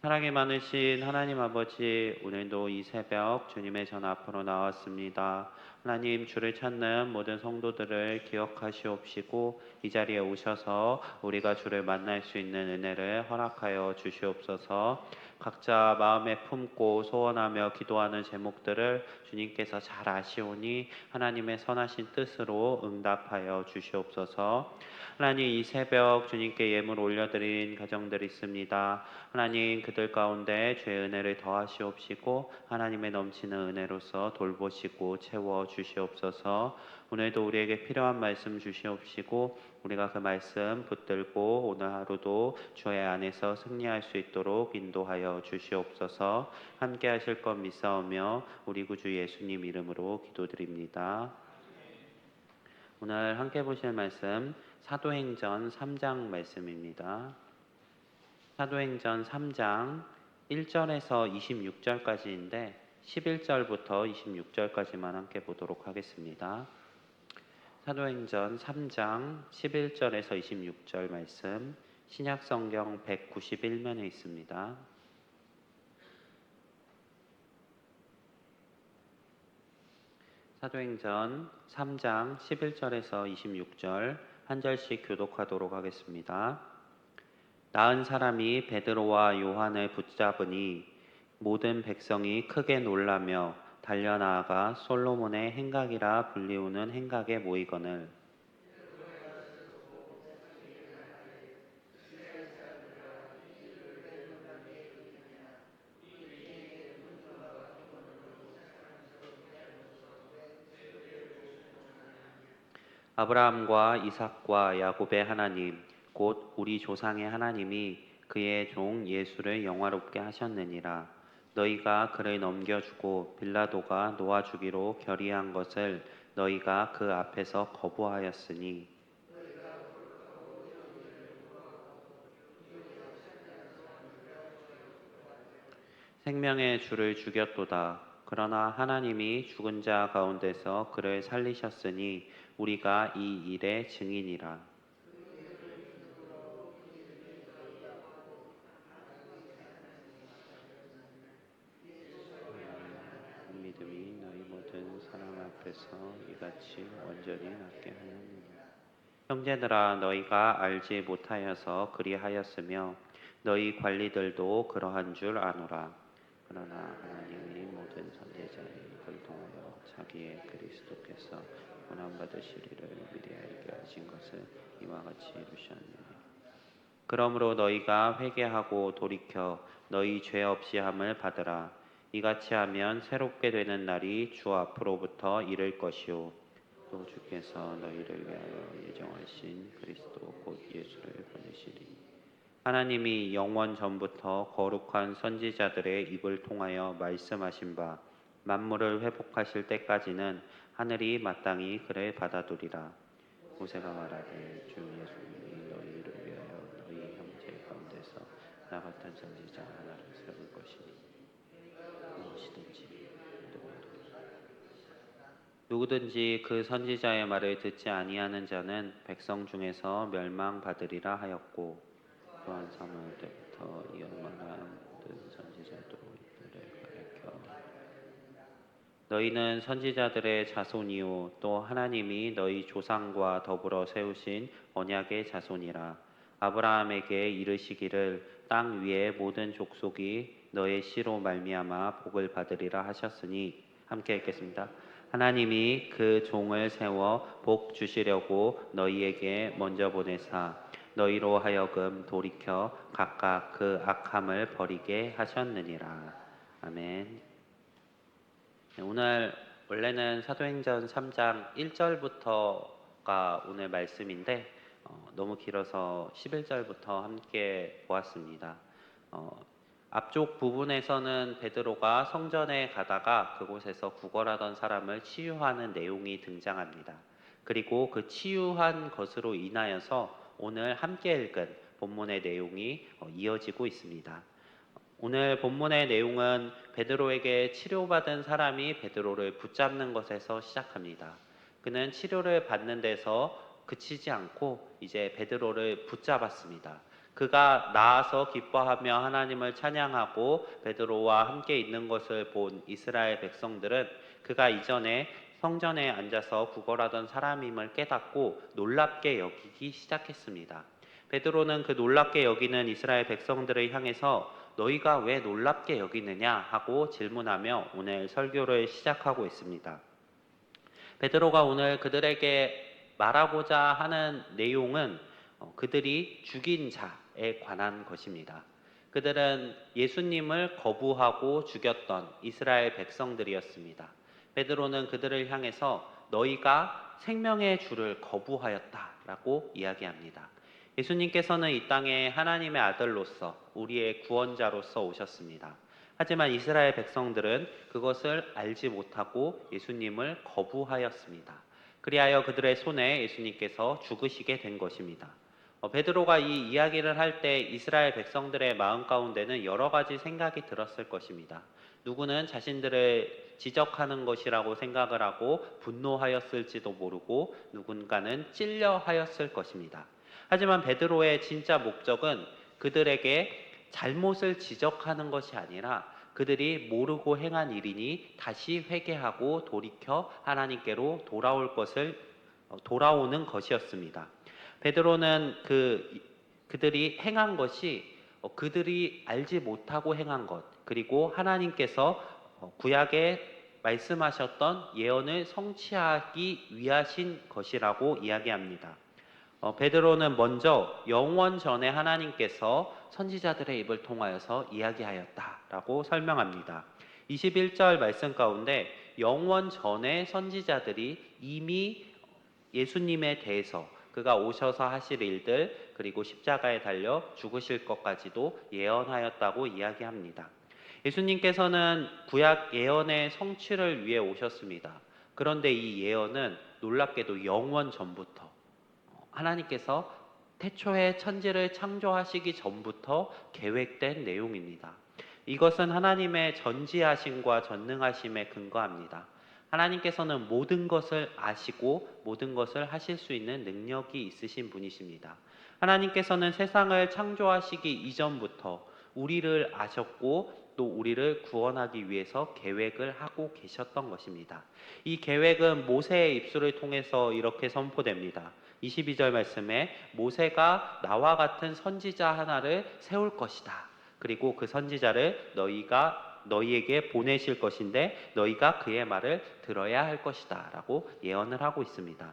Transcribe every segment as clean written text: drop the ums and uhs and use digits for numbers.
사랑이 많으신 하나님 아버지, 오늘도 이 새벽 주님의 전 앞으로 나왔습니다. 하나님, 주를 찾는 모든 성도들을 기억하시옵시고 이 자리에 오셔서 우리가 주를 만날 수 있는 은혜를 허락하여 주시옵소서. 각자 마음에 품고 소원하며 기도하는 제목들을 주님께서 잘 아시오니 하나님의 선하신 뜻으로 응답하여 주시옵소서. 하나님, 이 새벽 주님께 예물 올려드린 가정들 있습니다. 하나님, 그들 가운데 죄의 은혜를 더하시옵시고 하나님의 넘치는 은혜로서 돌보시고 채워 주시옵소서. 오늘도 우리에게 필요한 말씀 주시옵시고 우리가 그 말씀 붙들고 오늘 하루도 주의 안에서 승리할 수 있도록 인도하여 주시옵소서. 함께 하실 것 믿사오며 우리 구주 예수님 이름으로 기도드립니다. 오늘 함께 보실 말씀 사도행전 3장 말씀입니다. 사도행전 3장 1절에서 26절까지인데 11절부터 26절까지만 함께 보도록 하겠습니다. 사도행전 3장 11절에서 26절 말씀 신약성경 191면에 있습니다. 사도행전 3장 11절에서 26절 한 절씩 교독하도록 하겠습니다. 나은 사람이 베드로와 요한을 붙잡으니 모든 백성이 크게 놀라며 달려나아가 솔로몬의 행각이라 불리우는 행각에 모이거늘 아브라함과 이삭과 야곱의 하나님 곧 우리 조상의 하나님이 그의 종 예수를 영화롭게 하셨느니라. 너희가 그를 넘겨주고 빌라도가 놓아주기로 결의한 것을 너희가 그 앞에서 거부하였으니 생명의 주를 죽였도다. 그러나 하나님이 죽은 자 가운데서 그를 살리셨으니 우리가 이 일의 증인이라. 믿음이 너희 모든 사람 앞에서 이같이 온전히 낫게 하였느니라. 형제들아, 너희가 알지 못하여서 그리하였으며 너희 관리들도 그러한 줄 아노라. 그러나 하나님이 모든 선지자의 입을 통하여 자기의 그리스도께서 고난 받으시리를 미리 알게 하신 것을 이와 같이 이루셨느니라. 그러므로 너희가 회개하고 돌이켜 너희 죄 없이 함을 받으라. 이같이 하면 새롭게 되는 날이 주 앞으로부터 이를 것이요 또 주께서 너희를 위하여 예정하신 그리스도 곧 예수를 보내시리. 하나님이 영원 전부터 거룩한 선지자들의 입을 통하여 말씀하신 바 만물을 회복하실 때까지는 하늘이 마땅히 그를 받아두리라. 모세가 말하되 주 예수님이 너희를 위하여 너희 형제 가운데서 나 같은 선지자 하나를 세울 것이니 누구든지 그 선지자의 말을 듣지 아니하는 자는 백성 중에서 멸망받으리라 하였고 또한 사무엘 때부터 이어만한 모든 선지자도 이들을 가르쳐 너희는 선지자들의 자손이요 또 하나님이 너희 조상과 더불어 세우신 언약의 자손이라. 아브라함에게 이르시기를 땅 위의 모든 족속이 너의 씨로 말미암아 복을 받으리라 하셨으니 함께 읽겠습니다. 하나님이 그 종을 세워 복 주시려고 너희에게 먼저 보내사 너희로 하여금 돌이켜 각각 그 악함을 버리게 하셨느니라. 아멘. 오늘 원래는 사도행전 3장 1절부터가 오늘 말씀인데 너무 길어서 11절부터 함께 보았습니다. 앞쪽 부분에서는 베드로가 성전에 가다가 그곳에서 구걸하던 사람을 치유하는 내용이 등장합니다. 그리고 그 치유한 것으로 인하여서 오늘 함께 읽은 본문의 내용이 이어지고 있습니다. 오늘 본문의 내용은 베드로에게 치료받은 사람이 베드로를 붙잡는 것에서 시작합니다. 그는 치료를 받는 데서 그치지 않고 이제 베드로를 붙잡았습니다. 그가 나아서 기뻐하며 하나님을 찬양하고 베드로와 함께 있는 것을 본 이스라엘 백성들은 그가 이전에 성전에 앉아서 구걸하던 사람임을 깨닫고 놀랍게 여기기 시작했습니다. 베드로는 그 놀랍게 여기는 이스라엘 백성들을 향해서 너희가 왜 놀랍게 여기느냐 하고 질문하며 오늘 설교를 시작하고 있습니다. 베드로가 오늘 그들에게 말하고자 하는 내용은 그들이 죽인 자에 관한 것입니다. 그들은 예수님을 거부하고 죽였던 이스라엘 백성들이었습니다. 베드로는 그들을 향해서 너희가 생명의 주를 거부하였다라고 이야기합니다. 예수님께서는 이 땅에 하나님의 아들로서 우리의 구원자로서 오셨습니다. 하지만 이스라엘 백성들은 그것을 알지 못하고 예수님을 거부하였습니다. 그리하여 그들의 손에 예수님께서 죽으시게 된 것입니다. 베드로가 이 이야기를 할 때 이스라엘 백성들의 마음 가운데는 여러 가지 생각이 들었을 것입니다. 누구는 자신들을 지적하는 것이라고 생각을 하고 분노하였을지도 모르고 누군가는 찔려하였을 것입니다. 하지만 베드로의 진짜 목적은 그들에게 잘못을 지적하는 것이 아니라 그들이 모르고 행한 일이니 다시 회개하고 돌이켜 하나님께로 돌아오는 것이었습니다. 베드로는 그들이 행한 것이 그들이 알지 못하고 행한 것, 그리고 하나님께서 구약에 말씀하셨던 예언을 성취하기 위하신 것이라고 이야기합니다. 베드로는 먼저 영원 전에 하나님께서 선지자들의 입을 통하여서 이야기하였다라고 설명합니다. 21절 말씀 가운데 영원 전에 선지자들이 이미 예수님에 대해서 그가 오셔서 하실 일들 그리고 십자가에 달려 죽으실 것까지도 예언하였다고 이야기합니다. 예수님께서는 구약 예언의 성취를 위해 오셨습니다. 그런데 이 예언은 놀랍게도 영원 전부터 하나님께서 태초에 천지를 창조하시기 전부터 계획된 내용입니다. 이것은 하나님의 전지하심과 전능하심에 근거합니다. 하나님께서는 모든 것을 아시고 모든 것을 하실 수 있는 능력이 있으신 분이십니다. 하나님께서는 세상을 창조하시기 이전부터 우리를 아셨고 또 우리를 구원하기 위해서 계획을 하고 계셨던 것입니다. 이 계획은 모세의 입술을 통해서 이렇게 선포됩니다. 22절 말씀에 모세가 나와 같은 선지자 하나를 세울 것이다. 그리고 그 선지자를 너희에게 보내실 것인데 너희가 그의 말을 들어야 할 것이다 라고 예언을 하고 있습니다.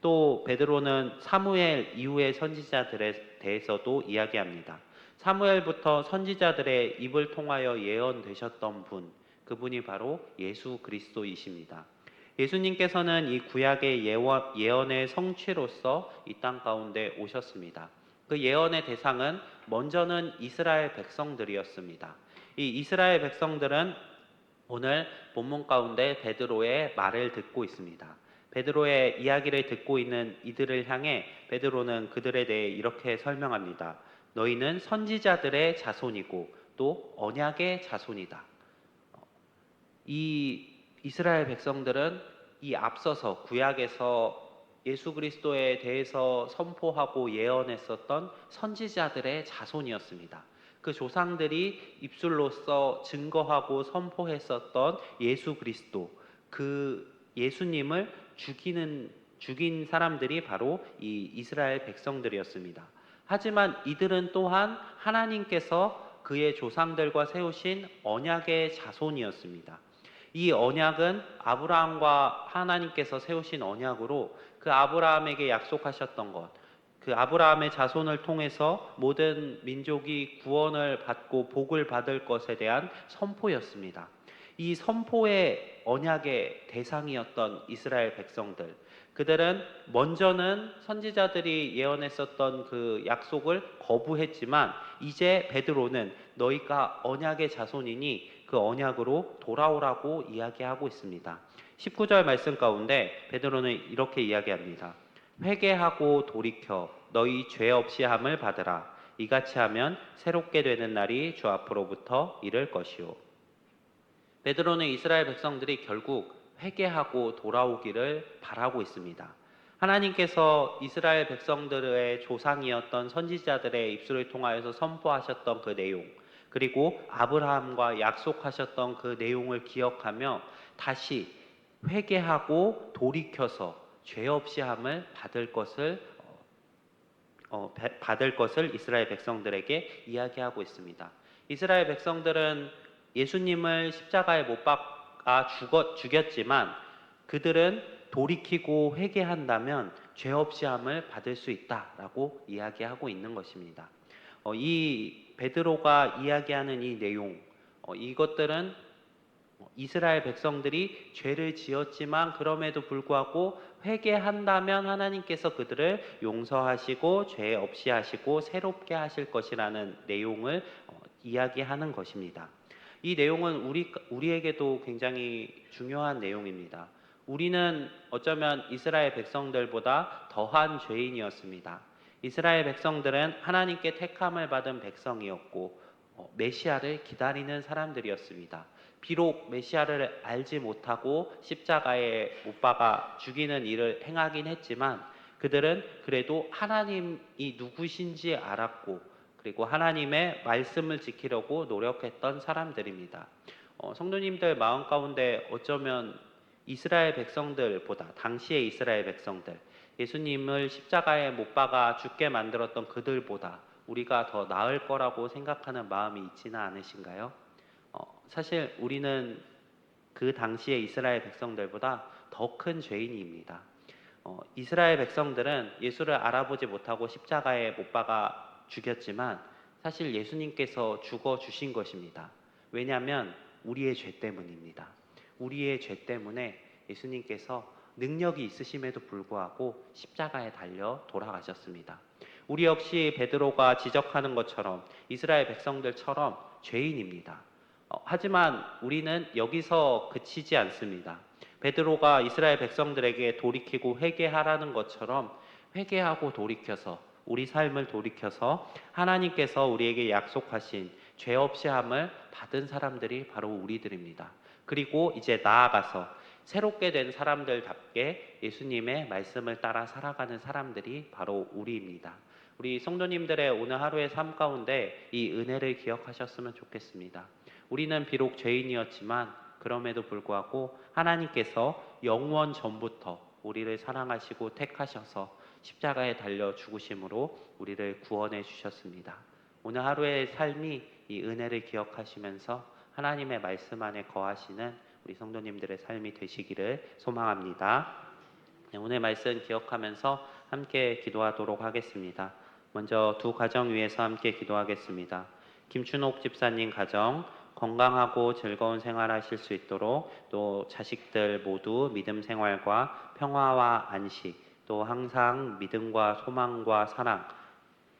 또 베드로는 사무엘 이후의 선지자들에 대해서도 이야기합니다. 사무엘부터 선지자들의 입을 통하여 예언되셨던 분, 그분이 바로 예수 그리스도이십니다. 예수님께서는 이 구약의 예언의 성취로서 이 땅 가운데 오셨습니다. 그 예언의 대상은 먼저는 이스라엘 백성들이었습니다. 이 이스라엘 백성들은 오늘 본문 가운데 베드로의 말을 듣고 있습니다. 베드로의 이야기를 듣고 있는 이들을 향해 베드로는 그들에 대해 이렇게 설명합니다. 너희는 선지자들의 자손이고 또 언약의 자손이다. 이 이스라엘 백성들은 이 앞서서 구약에서 예수 그리스도에 대해서 선포하고 예언했었던 선지자들의 자손이었습니다. 그 조상들이 입술로서 증거하고 선포했었던 예수 그리스도, 그 예수님을 죽인 사람들이 바로 이 이스라엘 백성들이었습니다. 하지만 이들은 또한 하나님께서 그의 조상들과 세우신 언약의 자손이었습니다. 이 언약은 아브라함과 하나님께서 세우신 언약으로 그 아브라함에게 약속하셨던 것, 그 아브라함의 자손을 통해서 모든 민족이 구원을 받고 복을 받을 것에 대한 선포였습니다. 이 선포의 언약의 대상이었던 이스라엘 백성들, 그들은 먼저는 선지자들이 예언했었던 그 약속을 거부했지만 이제 베드로는 너희가 언약의 자손이니 그 언약으로 돌아오라고 이야기하고 있습니다. 19절 말씀 가운데 베드로는 이렇게 이야기합니다. 회개하고 돌이켜 너희 죄 없이 함을 받으라. 이같이 하면 새롭게 되는 날이 주 앞으로부터 이를 것이요. 베드로는 이스라엘 백성들이 결국 회개하고 돌아오기를 바라고 있습니다. 하나님께서 이스라엘 백성들의 조상이었던 선지자들의 입술을 통하여서 선포하셨던 그 내용, 그리고 아브라함과 약속하셨던 그 내용을 기억하며 다시 회개하고 돌이켜서 죄 없이 함을 받을 것을 이스라엘 백성들에게 이야기하고 있습니다. 이스라엘 백성들은 예수님을 십자가에 못 박아 죽였지만 그들은 돌이키고 회개한다면 죄 없이 함을 받을 수 있다라고 이야기하고 있는 것입니다. 이 베드로가 이야기하는 이 내용, 이것들은 이스라엘 백성들이 죄를 지었지만 그럼에도 불구하고 회개한다면 하나님께서 그들을 용서하시고 죄 없이 하시고 새롭게 하실 것이라는 내용을 이야기하는 것입니다. 이 내용은 우리에게도 굉장히 중요한 내용입니다. 우리는 어쩌면 이스라엘 백성들보다 더한 죄인이었습니다. 이스라엘 백성들은 하나님께 택함을 받은 백성이었고 메시아를 기다리는 사람들이었습니다. 비록 메시아를 알지 못하고 십자가에 못 박아 죽이는 일을 행하긴 했지만 그들은 그래도 하나님이 누구신지 알았고 그리고 하나님의 말씀을 지키려고 노력했던 사람들입니다. 성도님들 마음 가운데 어쩌면 이스라엘 백성들보다 당시의 이스라엘 백성들, 예수님을 십자가에 못 박아 죽게 만들었던 그들보다 우리가 더 나을 거라고 생각하는 마음이 있지는 않으신가요? 사실 우리는 그 당시의 이스라엘 백성들보다 더 큰 죄인입니다. 이스라엘 백성들은 예수를 알아보지 못하고 십자가에 못 박아 죽였지만 사실 예수님께서 죽어 주신 것입니다. 왜냐하면 우리의 죄 때문입니다. 우리의 죄 때문에 예수님께서 능력이 있으심에도 불구하고 십자가에 달려 돌아가셨습니다. 우리 역시 베드로가 지적하는 것처럼 이스라엘 백성들처럼 죄인입니다. 하지만 우리는 여기서 그치지 않습니다. 베드로가 이스라엘 백성들에게 돌이키고 회개하라는 것처럼 회개하고 돌이켜서 우리 삶을 돌이켜서 하나님께서 우리에게 약속하신 죄 없이 함을 받은 사람들이 바로 우리들입니다. 그리고 이제 나아가서 새롭게 된 사람들답게 예수님의 말씀을 따라 살아가는 사람들이 바로 우리입니다. 우리 성도님들의 오늘 하루의 삶 가운데 이 은혜를 기억하셨으면 좋겠습니다. 우리는 비록 죄인이었지만 그럼에도 불구하고 하나님께서 영원 전부터 우리를 사랑하시고 택하셔서 십자가에 달려 죽으심으로 우리를 구원해 주셨습니다. 오늘 하루의 삶이 이 은혜를 기억하시면서 하나님의 말씀 안에 거하시는 우리 성도님들의 삶이 되시기를 소망합니다. 오늘 말씀 기억하면서 함께 기도하도록 하겠습니다. 먼저 두 가정 위해서 함께 기도하겠습니다. 김춘옥 집사님 가정 건강하고 즐거운 생활하실 수 있도록 또 자식들 모두 믿음 생활과 평화와 안식 또 항상 믿음과 소망과 사랑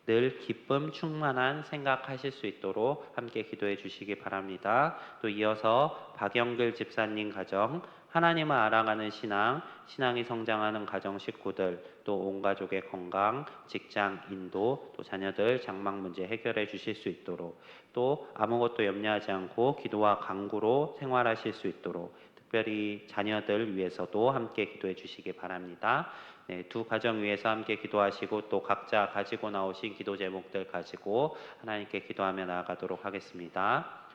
늘 기쁨 충만한 생각하실 수 있도록 함께 기도해 주시기 바랍니다. 또 이어서 박영글 집사님 가정 하나님을 알아가는 신앙이 성장하는 가정 식구들, 또 온 가족의 건강, 직장 인도, 또 자녀들 장막 문제 해결해 주실 수 있도록 또 아무것도 염려하지 않고 기도와 간구로 생활하실 수 있도록 특별히 자녀들 위해서도 함께 기도해 주시기 바랍니다. 네, 두 가정 위해서 함께 기도하시고 또 각자 가지고 나오신 기도 제목들 가지고 하나님께 기도하며 나아가도록 하겠습니다.